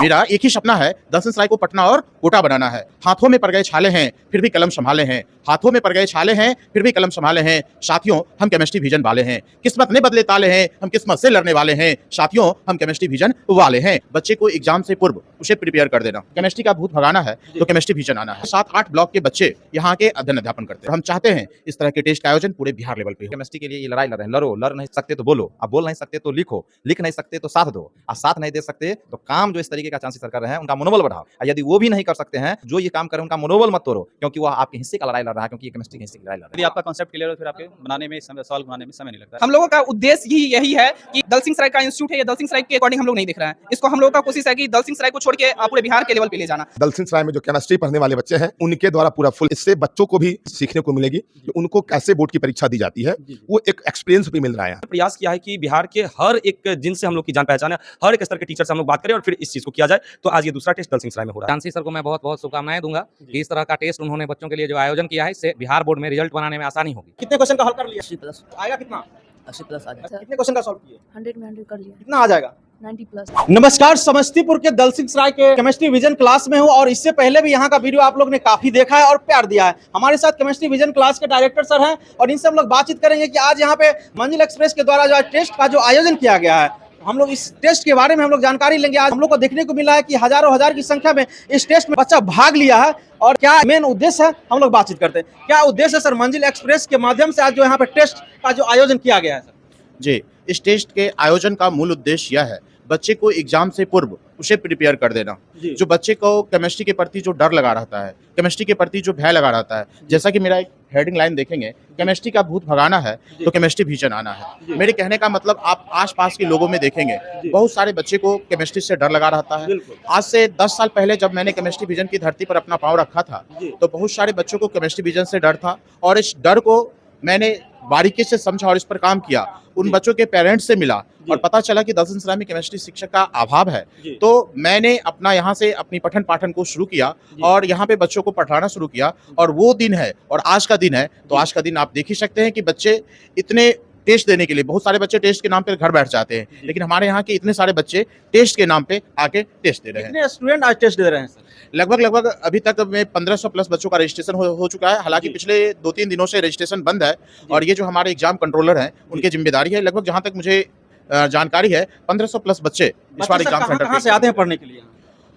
मेरा एक ही सपना है, दलसिंह सराय को पटना और कोटा बनाना है। हाथों में पड़ गए छाले हैं, फिर भी कलम संभाले हैं। हाथों में पड़ गए छाले हैं, फिर भी कलम संभाले हैं। साथियों, हम केमिस्ट्री विजन वाले हैं। किस्मत ने बदले ताले हैं, हम किस्मत से लड़ने वाले हैं। साथियों, हम केमिस्ट्री विजन वाले हैं। बच्चे को एग्जाम से पूर्व उसे प्रिपेयर कर देना। केमिस्ट्री का भूत भगाना है तो केमिस्ट्री विजन आना है। 7-8 ब्लॉक के बच्चे यहाँ के अध्ययन अध्यापन करते हैं। हम चाहते हैं इस तरह के टेस्ट का आयोजन पूरे बिहार लेवल पे हो। केमिस्ट्री के लिए ये लड़ाई लड़ रहे हैं। लड़ नहीं सकते तो बोलो, आप बोल नहीं सकते तो लिखो, लिख नहीं सकते तो साथ दो, और साथ नहीं दे सकते तो काम जो इस तरीके का चांसेस कर रहे हैं उनका मनोबल बढ़ाओ। और यदि वो भी नहीं कर सकते हैं, जो ये काम कर रहे हैं उनका मनोबल मत तोड़ो, क्योंकि वो आपके हिस्से का लड़ाई लड़ रहा है, क्योंकि ये केमिस्ट्री के हिस्से की लड़ाई लड़ रहा है। यदि आपका कॉन्सेप्ट क्लियर हो फिर आपके बनाने में सवाल बनाने में समय नहीं लगता। हम लोगों का उद्देश्य ही यही है कि दलसिंह सराय का इंस्टीट्यूट है, ये दलसिंह सराय के अकॉर्डिंग हम लोग नहीं देख रहे हैं इसको। हम लोगों का कोशिश है कि दलसिंह सराय को छोड़ के पूरे बिहार के लेवल पे ले जाना। दलसिंह सराय में जो केमिस्ट्री पढ़ने वाले बच्चे हैं उनके द्वारा पूरा फुल, इससे बच्चों को भी सीखने को मिलेगी कि उनको कैसे बोर्ड की परीक्षा दी जाती है, वो एक एक्सपीरियंस भी मिल रहा है। प्रयास किया है कि बिहार के हर एक जिनसे हम लोग की जान पहचान है, हर एक स्तर के टीचर से हम लोग बात करें और फिर इस चीज को किया जाए। तो आज ये दूसरा टेस्ट दलसिंह सराय में हो रहा है। चांसी सर को मैं बहुत बहुत शुभकामनाएं दूंगा कि इस तरह का टेस्ट उन्होंने बच्चों के लिए जो आयोजन किया है, इससे बिहार बोर्ड में रिजल्ट बनाने में आसानी होगी। कितने क्वेश्चन का हल कर लिया? 80+ आएगा कितना? 80+ आ जाएगा। कितने क्वेश्चन का सॉल्व किए? 100 में 100 कर लिया। कितना आ जाएगा? 90+। नमस्कार, समस्तीपुर के दलसिंह सराय के केमिस्ट्री विजन क्लास में हूँ और इससे पहले भी यहाँ का वीडियो आप लोग ने काफी देखा है और प्यार दिया है। हमारे साथ केमिस्ट्री विजन क्लास के डायरेक्टर सर हैं और इनसे हम लोग बातचीत करेंगे कि आज यहाँ पे मंजिल एक्सप्रेस के द्वारा जो टेस्ट का जो आयोजन किया गया है, हम लोग इस टेस्ट के बारे में हम लोग जानकारी लेंगे। आज हम लोग को देखने को मिला है कि हजारों हजार की संख्या में इस टेस्ट में बच्चा भाग लिया है और क्या मेन उद्देश्य है हम लोग बातचीत करते हैं। क्या उद्देश्य है सर मंजिल एक्सप्रेस के माध्यम से आज जो यहाँ पे टेस्ट का जो आयोजन किया गया है? सर जी, इस टेस्ट के आयोजन का मूल उद्देश्य यह है, बच्चे को एग्जाम से पूर्व उसे प्रिपेयर कर देना। जो बच्चे को केमिस्ट्री के प्रति जो डर लगा रहता है, केमिस्ट्री के प्रति जो भय लगा रहता है, जैसा कि मेरा एक हेडिंग लाइन देखेंगे, केमिस्ट्री का भूत भगाना है तो केमिस्ट्री विजन आना है। मेरे कहने का मतलब आप आसपास के लोगों में देखेंगे, बहुत सारे बच्चे को केमिस्ट्री से डर लगा रहता है। आज से 10 साल पहले जब मैंने केमिस्ट्री विजन की धरती पर अपना पांव रखा था, तो बहुत सारे बच्चों को केमिस्ट्री विजन से डर था और इस डर को मैंने बारीकी से समझा और इस पर काम किया। उन बच्चों के पेरेंट्स से मिला और पता चला कि दलसिंह सराय में केमिस्ट्री शिक्षक का अभाव है, तो मैंने अपना यहाँ से अपनी पठन पाठन को शुरू किया और यहाँ पे बच्चों को पढ़ाना शुरू किया। और वो दिन है और आज का दिन है, तो आज का दिन आप देख ही सकते हैं कि बच्चे इतने टेस्ट देने के लिए, बहुत सारे बच्चे टेस्ट के नाम पे घर बैठ जाते हैं, लेकिन हमारे यहाँ के इतने सारे बच्चे टेस्ट के नाम पे आके टेस्ट दे रहे हैं। कितने स्टूडेंट आज टेस्ट दे रहे हैं सर? लगभग अभी तक में 1500+ बच्चों का रजिस्ट्रेशन हो चुका है। हालांकि पिछले 2-3 दिनों से रजिस्ट्रेशन बंद है और ये जो हमारे एग्जाम कंट्रोलर हैं उनकी जिम्मेदारी है। लगभग जहां तक मुझे जानकारी है 1500+ बच्चे इस बार एग्जाम सेंटर कहाँ से आते हैं पढ़ने के लिए?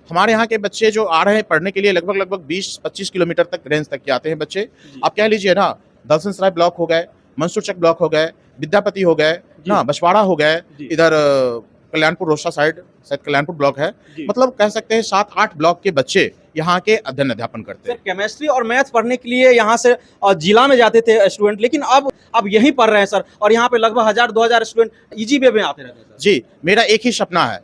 हमारे यहाँ के बच्चे जो आ रहे हैं पढ़ने के लिए लगभग 20-25 किलोमीटर तक रेंज तक के आते हैं बच्चे। आप कह लीजिए ना, दलसिंह सराय ब्लॉक हो गए, मंसूरचक ब्लॉक हो गए, विद्यापति हो गए ना, बछवाड़ा हो गए, इधर कल्याणपुर रोसा साइड शायद कल्याणपुर ब्लॉक है, मतलब कह सकते हैं 7-8 ब्लॉक के बच्चे यहाँ के अध्ययन अध्यापन करते हैं। केमिस्ट्री और मैथ पढ़ने के लिए यहाँ से जिला में जाते थे स्टूडेंट, लेकिन अब यहीं पढ़ रहे हैं सर और यहाँ पे लगभग 1000-2000 स्टूडेंट इजी वे में आते रहते हैं सर। जी, मेरा एक ही सपना है,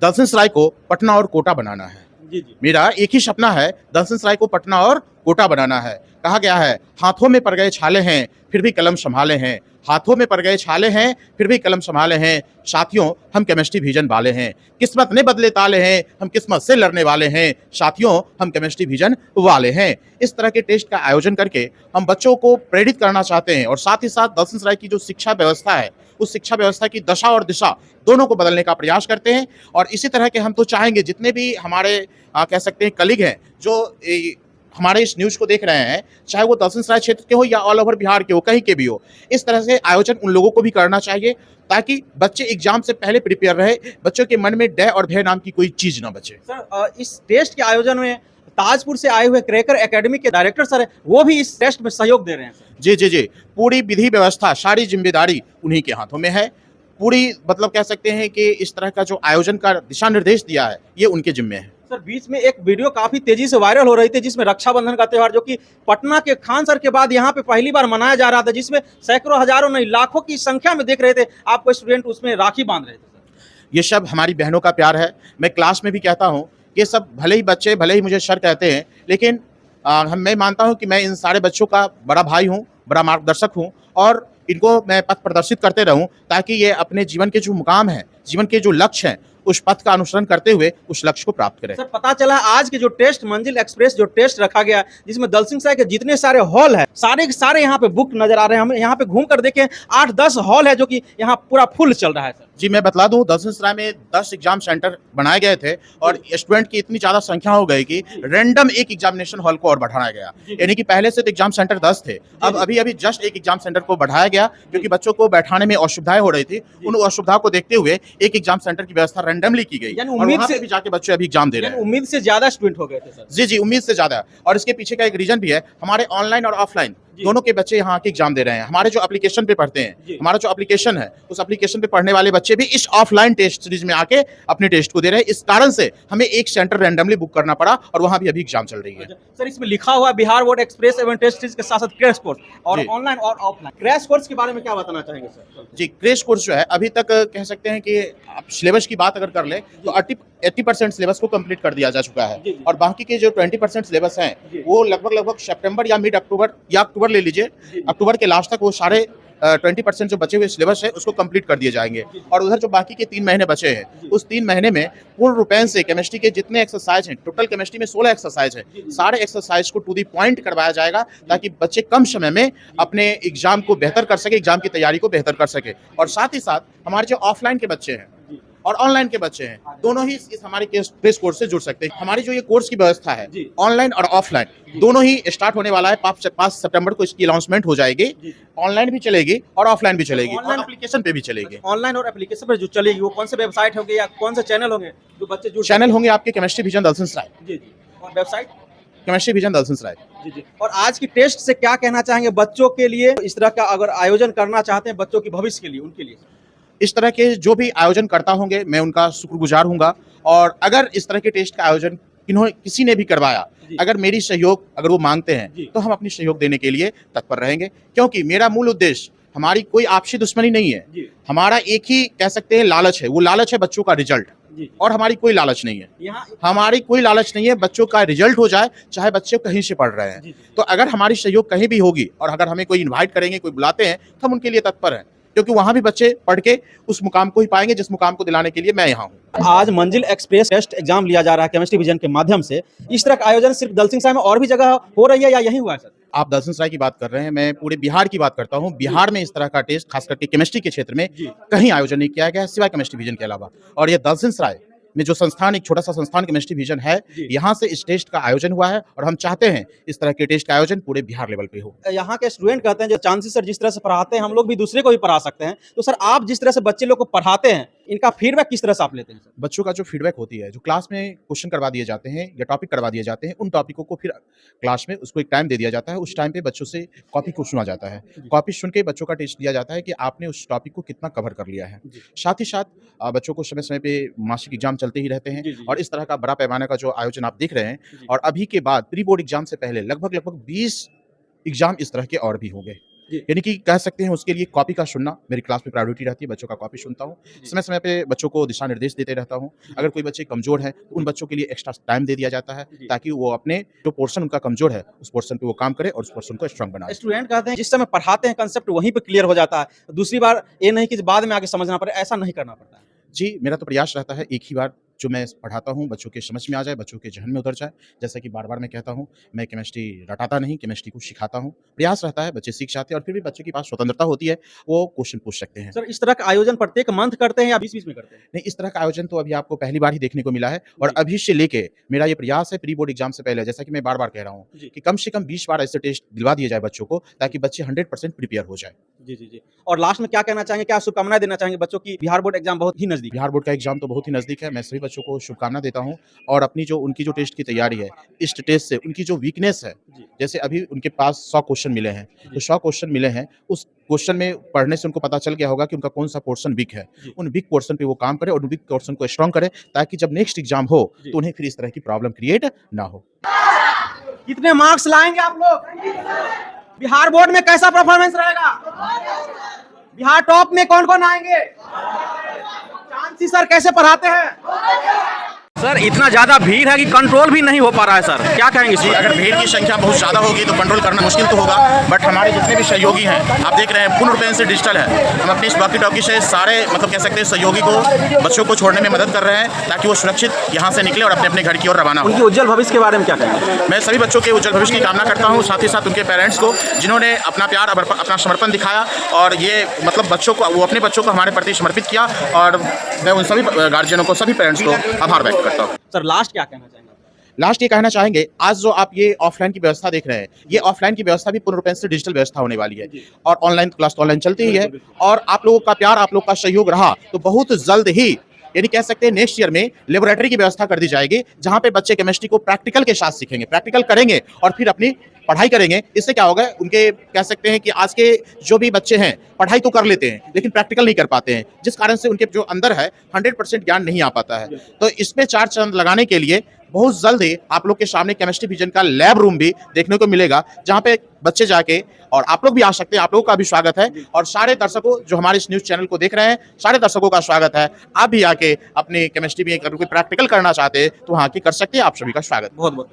दलसिंह सराय को पटना और कोटा बनाना है। मेरा एक ही सपना है, दलसिंह सराय को पटना और कोटा बनाना है। कहा गया है, हाथों में पड़ गए छाले हैं फिर भी कलम संभाले हैं। हाथों में पड़ गए छाले हैं फिर भी कलम संभाले हैं। साथियों, हम केमिस्ट्री विजन वाले हैं। किस्मत ने बदले ताले हैं, हम किस्मत से लड़ने वाले हैं। साथियों, हम केमिस्ट्री विजन वाले हैं। इस तरह के टेस्ट का आयोजन करके हम बच्चों को प्रेरित करना चाहते हैं और साथ ही साथ दलसिंह सराय की जो शिक्षा व्यवस्था है, उस शिक्षा व्यवस्था की दशा और दिशा दोनों को बदलने का प्रयास करते हैं। और इसी तरह के हम तो चाहेंगे जितने भी हमारे कह सकते हैं कलीग हैं जो हमारे इस न्यूज़ को देख रहे हैं, चाहे वो दलसिंह सराय क्षेत्र के हो या ऑल ओवर बिहार के हो, कहीं के भी हो, इस तरह से आयोजन उन लोगों को भी करना चाहिए ताकि बच्चे एग्जाम से पहले प्रिपेयर रहे, बच्चों के मन में डर और भय नाम की कोई चीज ना बचे। सर, इस टेस्ट के आयोजन में ताजपुर से आए हुए क्रैकर एकेडमी के डायरेक्टर सर है, वो भी इस टेस्ट में सहयोग दे रहे हैं सर। जी, पूरी विधि व्यवस्था, सारी जिम्मेदारी उन्हीं के हाथों में है। पूरी मतलब कह सकते हैं कि इस तरह का जो आयोजन का दिशा निर्देश दिया है, ये उनके जिम्मे है। सर, बीच में एक वीडियो काफी तेजी से वायरल हो रही थी जिसमें रक्षाबंधन का त्योहार, जो कि पटना के खान सर के बाद यहाँ पे पहली बार मनाया जा रहा था, जिसमें सैकड़ों हजारों नहीं लाखों की संख्या में देख रहे थे आपको स्टूडेंट उसमें राखी बांध रहे थे। सर, ये सब हमारी बहनों का प्यार है। मैं क्लास में भी कहता हूँ, ये सब भले ही बच्चे, भले ही मुझे सर कहते हैं, लेकिन मैं मानता हूँ कि मैं इन सारे बच्चों का बड़ा भाई हूँ, बड़ा मार्गदर्शक हूँ और इनको मैं पथ प्रदर्शित करते रहूं ताकि ये अपने जीवन के जो मुकाम है, जीवन के जो लक्ष्य हैं, उस पथ का अनुसरण करते हुए उस लक्ष्य को प्राप्त करें। सर, पता चला आज के जो टेस्ट मंजिल एक्सप्रेस जो टेस्ट रखा गया, जिसमें दलसिंह सराय के जितने सारे हॉल है, सारे के सारे यहाँ पे बुक नजर आ रहे हैं। हम यहाँ पे घूम कर देखें, 8-10 हॉल है जो कि यहाँ पूरा फुल चल रहा है। सर, जी मैं बतला दूं, दलसिंहसराय में 10 एग्जाम सेंटर बनाए गए थे और स्टूडेंट की इतनी ज़्यादा संख्या हो गई कि रैंडम एक एग्जामिनेशन हॉल को और बढ़ाया गया। यानी कि पहले से तो एग्जाम सेंटर 10 थे, अब अभी जस्ट एक एग्जाम सेंटर को बढ़ाया गया क्योंकि बच्चों को बैठाने में असुविधाएं हो रही थी। उन असुविधाओं को देखते हुए एक एग्जाम सेंटर की व्यवस्था रैंडमली की गई यानी और उम्मीद वहाँ से पे भी जाके बच्चे अभी एग्जाम दे रहे हैं। उम्मीद से ज्यादा स्टूडेंट हो गए थे सर। जी उम्मीद से ज्यादा। और इसके पीछे का एक रीजन भी है, हमारे ऑनलाइन और ऑफलाइन दोनों के बच्चे यहाँ आके एग्जाम दे रहे हैं। हमारे जो एप्लीकेशन पे पढ़ते हैं, हमारा जो एप्लीकेशन है उस एप्लीकेशन पे पढ़ने वाले बच्चे भी इस ऑफलाइन टेस्ट सीरीज में आके अपने टेस्ट को दे रहे हैं। इस कारण से हमें एक सेंटर रैंडमली बुक करना पड़ा और वहाँ भी अभी एग्जाम चल रही है। सर इसमें लिखा हुआ है बिहार बोर्ड एक्सप्रेस एवं टेस्ट सीरीज के साथ साथ क्रैश कोर्स और जी। ऑनलाइन और ऑफलाइन। क्रैश कोर्स के बारे में क्या बताना चाहेंगे सर? जी क्रैश कोर्स जो है अभी तक कह सकते हैं कि आप सिलेबस की बात अगर कर ले तो 80% सिलेबस को कंप्लीट कर दिया जा चुका है और बाकी के जो 20% सिलेबस हैं वो लगभग सितंबर या मिड अक्टूबर या अक्टूबर ले लीजिए, अक्टूबर के लास्ट तक वो सारे 20% जो बचे हुए सिलेबस है उसको कंप्लीट कर दिए जाएंगे। और उधर जो बाकी के 3 महीने बचे हैं उस 3 महीने में पूर्ण रूपेण से केमिस्ट्री के जितने एक्सरसाइज हैं, टोटल केमिस्ट्री में 16 एक्सरसाइज है, सारे एक्सरसाइज को टू दी पॉइंट करवाया जाएगा ताकि बच्चे कम समय में अपने एग्जाम को बेहतर कर सके, एग्जाम की तैयारी को बेहतर कर सके। और साथ ही साथ हमारे जो ऑफलाइन के बच्चे हैं और ऑनलाइन के बच्चे हैं दोनों ही इस हमारे क्रैश कोर्स से जुड़ सकते हैं। हमारी जो ये कोर्स की व्यवस्था है ऑनलाइन और ऑफलाइन दोनों ही स्टार्ट होने वाला है। 5 सितंबर को इसकी अनाउंसमेंट हो जाएगी। ऑनलाइन भी चलेगी और ऑफलाइन भी चलेगी और एप्लीकेशन पे भी चलेगी। ऑनलाइन और एप्लीकेशन पर जो चलेगी वो कौन से वेबसाइट होंगे या कौन से चैनल होंगे जो बच्चे जुड़ चैनल होंगे आपके केमिस्ट्री विजन दलसिंहसराय। जी और वेबसाइट केमिस्ट्री विजन दलसिंहसराय। जी। और आज की टेस्ट से क्या कहना चाहेंगे बच्चों के लिए, इस तरह का अगर आयोजन करना चाहते हैं बच्चों के भविष्य के लिए, उनके लिए? इस तरह के जो भी आयोजन करता होंगे मैं उनका शुक्रगुजार हूंगा। और अगर इस तरह के टेस्ट का आयोजन किसी ने भी करवाया, अगर मेरी सहयोग अगर वो मांगते हैं तो हम अपनी सहयोग देने के लिए तत्पर रहेंगे, क्योंकि मेरा मूल उद्देश्य हमारी कोई आपसी दुश्मनी नहीं है। हमारा एक ही कह सकते हैं लालच है, वो लालच है बच्चों का रिजल्ट। और हमारी कोई लालच नहीं है, हमारी कोई लालच नहीं है, बच्चों का रिजल्ट हो जाए चाहे बच्चे कहीं से पढ़ रहे हैं। तो अगर हमारी सहयोग कहीं भी होगी और अगर हमें कोई इन्वाइट करेंगे, कोई बुलाते हैं तो हम उनके लिए तत्पर हैं, क्योंकि वहां भी बच्चे पढ़ के उस मुकाम को ही पाएंगे जिस मुकाम को दिलाने के लिए मैं यहाँ हूँ। आज मंजिल एक्सप्रेस टेस्ट एग्जाम लिया जा रहा है केमिस्ट्री विजन के माध्यम से। इस तरह का आयोजन सिर्फ दलसिंहसराय में और भी जगह हो रही है या यही हुआ है सर? आप दलसिंहसराय की बात कर रहे हैं, मैं पूरे बिहार की बात करता हूँ। बिहार में इस तरह का टेस्ट खास करके केमिस्ट्री के क्षेत्र में कहीं आयोजन नहीं किया गया सिवाय केमिस्ट्री विजन के अलावा। और ये दलसिंहसराय में जो संस्थान, एक छोटा सा संस्थान केमिस्ट्री विजन है, यहाँ से इस टेस्ट का आयोजन हुआ है और हम चाहते हैं इस तरह के टेस्ट का आयोजन पूरे बिहार लेवल पे हो। यहाँ के स्टूडेंट कहते हैं जो चांसी सर जिस तरह से पढ़ाते हैं हम लोग भी दूसरे को भी पढ़ा सकते हैं। तो सर आप जिस तरह से बच्चे लोग को पढ़ाते हैं इनका फीडबैक किस तरह से आप लेते हैं सर? बच्चों का जो फीडबैक होती है, जो क्लास में क्वेश्चन करवा दिए जाते हैं या टॉपिक करवा दिए जाते हैं, उन टॉपिकों को फिर क्लास में उसको एक टाइम दे दिया जाता है। उस टाइम पे बच्चों से कॉपी को सुना जाता है, कॉपी सुन के बच्चों का टेस्ट लिया जाता है कि आपने उस टॉपिक को कितना कवर कर लिया है। साथ ही साथ बच्चों को समय समय पे मासिक एग्जाम चलते ही रहते हैं और इस तरह का बड़ा पैमाने का जो आयोजन आप देख रहे हैं। और अभी के बाद प्री बोर्ड एग्जाम से पहले लगभग 20 एग्जाम इस तरह के और भी होंगे। यानी कि कह सकते हैं उसके लिए कॉपी का सुनना मेरी क्लास में प्रायोरिटी रहती है। बच्चों का कॉपी सुनता हूँ, समय समय पे बच्चों को दिशा निर्देश देते रहता हूँ। अगर कोई बच्चे कमजोर हैं तो उन बच्चों के लिए एक्स्ट्रा टाइम दे दिया जाता है ताकि वो अपने जो पोर्शन उनका कमजोर है उस पोर्शन पे वो काम करे और उस पोर्शन को स्ट्रांग बनाए। स्टूडेंट कहते हैं जिस समय पढ़ाते हैं कंसेप्ट वहीं पे क्लियर हो जाता है, दूसरी बार ये नहीं कि बाद में आगे समझना पड़े, ऐसा नहीं करना पड़ता है। जी मेरा तो प्रयास रहता है एक ही बार जो मैं पढ़ाता हूँ बच्चों के समझ में आ जाए, बच्चों के जहन में उतर जाए। जैसा कि बार बार मैं कहता हूँ, मैं केमिस्ट्री रटाता नहीं, केमिस्ट्री को सिखाता हूँ। प्रयास रहता है बच्चे सीख जाते हैं और फिर भी बच्चों के पास स्वतंत्रता होती है, वो क्वेश्चन पूछ सकते हैं। सर इस तरह का आयोजन प्रत्येक मंथ करते हैं या बीच-बीच में करते हैं? नहीं, इस तरह का आयोजन तो अभी आपको पहली बार ही देखने को मिला है और अभी से लेके मेरा ये प्रयास है प्री बोर्ड एग्जाम से पहले, जैसा कि मैं बार बार कह रहा हूँ कि कम से कम 20 बार ऐसे टेस्ट दिलवा दिए जाए बच्चों को ताकि बच्चे 100% प्रिपेयर हो जाए। जी। और लास्ट में क्या कहना चाहेंगे, क्या शुभकामनाएं देना चाहेंगे बच्चों की? बिहार बोर्ड एग्जाम बहुत ही नजदीक। बिहार बोर्ड का एग्जाम तो बहुत ही नजदीक है। मैं सभी बच्चों को शुभकामना देता हूँ और अपनी जो उनकी जो टेस्ट की तैयारी है, इस टेस्ट से उनकी जो वीकनेस है, जैसे अभी उनके पास 100 क्वेश्चन मिले हैं, तो 100 क्वेश्चन मिले हैं, उस क्वेश्चन में पढ़ने से उनको पता चल गया होगा कि उनका कौन सा पोर्शन वीक है। उन वीक पोर्शन पे वो काम करे और उन वीक पोर्शन को स्ट्रॉन्ग करे ताकि जब नेक्स्ट एग्जाम हो तो उन्हें फिर इस तरह की प्रॉब्लम क्रिएट ना हो। कितने मार्क्स लाएंगे आप लोग? बिहार बोर्ड में कैसा परफॉर्मेंस रहेगा? बिहार टॉप में कौन कौन आएंगे? चांसी सर कैसे पढ़ाते हैं? सर इतना ज्यादा भीड़ है कि कंट्रोल भी नहीं हो पा रहा है सर, क्या कहेंगे जी, अगर भीड़ की संख्या बहुत ज़्यादा होगी तो कंट्रोल करना मुश्किल तो होगा, बट हमारे जितने भी सहयोगी हैं आप देख रहे हैं पूर्ण रूप से डिजिटल है। हम अपनी इस वॉकी टॉकी से सारे मतलब कह सकते हैं सहयोगी को बच्चों को छोड़ने में मदद कर रहे हैं ताकि वो सुरक्षित यहाँ से निकले और अपने अपने घर की ओर रवाना हो। उनके उज्जवल भविष्य के बारे में क्या कहेंगे? मैं सभी बच्चों के उज्जवल भविष्य की कामना करता हूँ, साथ ही साथ उनके पेरेंट्स को जिन्होंने अपना प्यार अपना समर्पण दिखाया और ये मतलब बच्चों को वो अपने बच्चों को हमारे प्रति समर्पित किया, और मैं उन सभी गार्जियनों को सभी पेरेंट्स को आभार व्यक्त करता हूँ। सर लास्ट क्या कहना चाहेंगे? लास्ट ये कहना चाहेंगे, आज जो आप ये ऑफलाइन की व्यवस्था देख रहे हैं, ये ऑफलाइन की व्यवस्था भी पूर्ण रूप से डिजिटल व्यवस्था होने वाली है, और ऑनलाइन क्लास तो ऑनलाइन चलती ही है, और आप लोगों का प्यार, आप लोगों का सहयोग रहा तो बहुत जल्द ही यानी कह सकते हैं नेक्स्ट ईयर में लेबोरेटरी की व्यवस्था कर दी जाएगी, जहां पे बच्चे केमिस्ट्री को प्रैक्टिकल के साथ सीखेंगे, प्रैक्टिकल करेंगे और फिर अपनी पढ़ाई करेंगे। इससे क्या होगा, उनके कह सकते हैं कि आज के जो भी बच्चे हैं पढ़ाई तो कर लेते हैं लेकिन प्रैक्टिकल नहीं कर पाते हैं, जिस कारण से उनके जो अंदर है 100% ज्ञान नहीं आ पाता है। तो इसमें चार चांद लगाने के लिए बहुत जल्द ही आप लोग के सामने केमिस्ट्री विजन का लैब रूम भी देखने को मिलेगा, जहाँ पे बच्चे जाके, और आप लोग भी आ सकते हैं, आप लोगों का भी स्वागत है, और सारे दर्शकों जो हमारे इस न्यूज चैनल को देख रहे हैं सारे दर्शकों का स्वागत है। आप भी आके अपनी केमिस्ट्री में अगर कोई प्रैक्टिकल करना चाहते हैं तो वहाँ आके कर सकते हैं। आप सभी का स्वागत। बहुत बहुत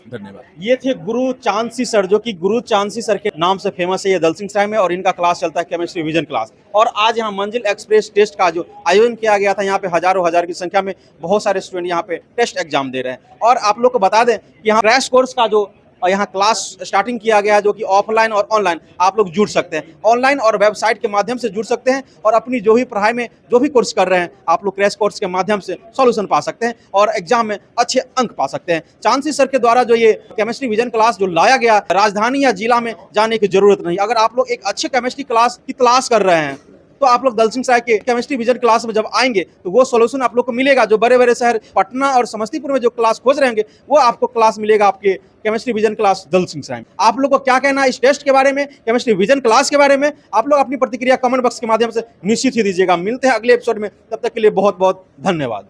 धन्यवाद। ये थे गुरु चांदसी सर, जो कि गुरु चांदसी सर के नाम से फेमस है ये दलसिंह सराय में, और इनका क्लास चलता है केमिस्ट्री विजन क्लास। और आज यहाँ मंजिल एक्सप्रेस टेस्ट का जो आयोजन किया गया था, यहाँ पे हजारों हजार की संख्या में बहुत सारे स्टूडेंट यहाँ पे टेस्ट एग्जाम दे रहे हैं। और आप लोग को बता दें कि यहाँ क्रैश कोर्स का जो यहाँ क्लास स्टार्टिंग किया गया है, जो कि ऑफलाइन और ऑनलाइन आप लोग जुड़ सकते हैं, ऑनलाइन और वेबसाइट के माध्यम से जुड़ सकते हैं, और अपनी जो भी पढ़ाई में जो भी कोर्स कर रहे हैं आप लोग क्रैश कोर्स के माध्यम से सॉल्यूशन पा सकते हैं और एग्जाम में अच्छे अंक पा सकते हैं। चांदसी सर के द्वारा जो ये केमिस्ट्री विजन क्लास जो लाया गया, राजधानी या जिला में जाने की जरूरत नहीं। अगर आप लोग एक अच्छे केमिस्ट्री क्लास की तलाश कर रहे हैं तो आप लोग दलसिंह सराय के केमिस्ट्री विजन क्लास में जब आएंगे तो वो सॉल्यूशन आप लोग को मिलेगा। जो बड़े बड़े शहर पटना और समस्तीपुर में जो क्लास खोज रहे होंगे वो आपको क्लास मिलेगा आपके केमिस्ट्री विजन क्लास दलसिंह सराय में। आप लोग को क्या कहना है इस टेस्ट के बारे में, केमिस्ट्री विजन क्लास के बारे में, आप लोग अपनी प्रतिक्रिया कमेंट बॉक्स के माध्यम से निश्चित ही दीजिएगा। मिलते हैं अगले एपिसोड में, तब तक के लिए बहुत बहुत धन्यवाद।